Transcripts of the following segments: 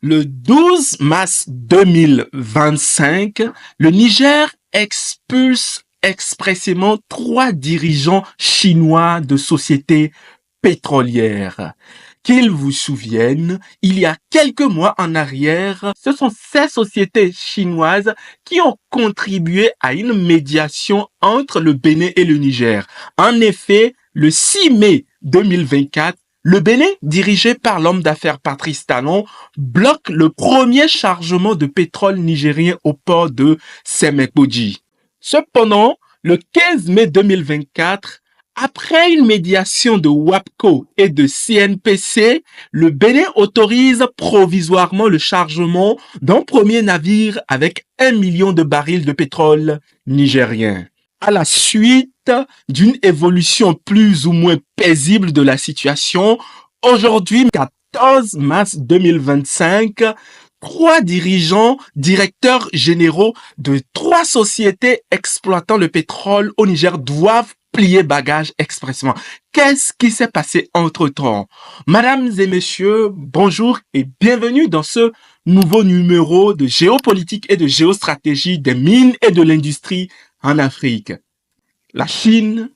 Le 12 mars 2025, le Niger expulse expressément 3 dirigeants chinois de sociétés pétrolières. Qu'ils vous souviennent, il y a quelques mois en arrière, ce sont ces sociétés chinoises qui ont contribué à une médiation entre le Bénin et le Niger. En effet, le 6 mai 2024, le Bénin, dirigé par l'homme d'affaires Patrice Talon, bloque le premier chargement de pétrole nigérien au port de Semekoji. Cependant, le 15 mai 2024, après une médiation de WAPCO et de CNPC, le Bénin autorise provisoirement le chargement d'un premier navire avec 1 million de barils de pétrole nigérien. À la suite d'une évolution plus ou moins paisible de la situation, aujourd'hui, 14 mars 2025, 3 dirigeants, directeurs généraux de 3 sociétés exploitant le pétrole au Niger doivent plier bagages expressément. Qu'est-ce qui s'est passé entre-temps? Mesdames et messieurs, bonjour et bienvenue dans ce nouveau numéro de géopolitique et de géostratégie des mines et de l'industrie en Afrique. La Chine,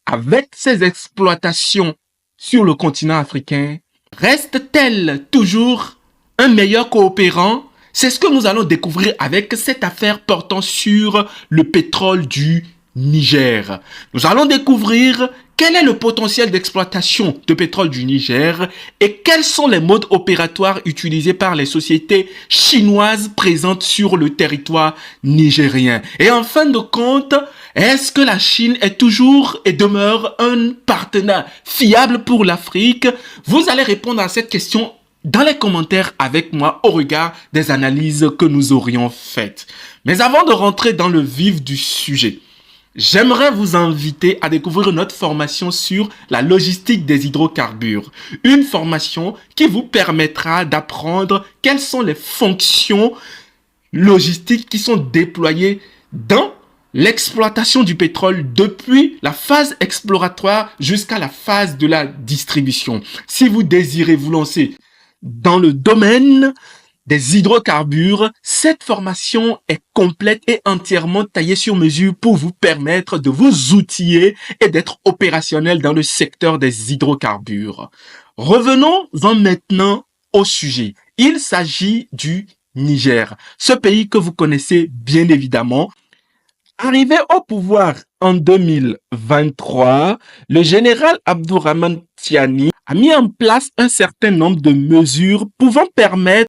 avec ses exploitations sur le continent africain, reste-t-elle toujours un meilleur coopérant? C'est ce que nous allons découvrir avec cette affaire portant sur le pétrole du Niger. Nous allons découvrir quel est le potentiel d'exploitation de pétrole du Niger et quels sont les modes opératoires utilisés par les sociétés chinoises présentes sur le territoire nigérien. Et en fin de compte, est-ce que la Chine est toujours et demeure un partenaire fiable pour l'Afrique? Vous allez répondre à cette question dans les commentaires avec moi au regard des analyses que nous aurions faites. Mais avant de rentrer dans le vif du sujet, j'aimerais vous inviter à découvrir notre formation sur la logistique des hydrocarbures. Une formation qui vous permettra d'apprendre quelles sont les fonctions logistiques qui sont déployées dans l'exploitation du pétrole depuis la phase exploratoire jusqu'à la phase de la distribution. Si vous désirez vous lancer dans le domaine des hydrocarbures, cette formation est complète et entièrement taillée sur mesure pour vous permettre de vous outiller et d'être opérationnel dans le secteur des hydrocarbures. Revenons-en maintenant au sujet. Il s'agit du Niger, ce pays que vous connaissez bien évidemment. Arrivé au pouvoir en 2023, le général Abdourahmane Tiani a mis en place un certain nombre de mesures pouvant permettre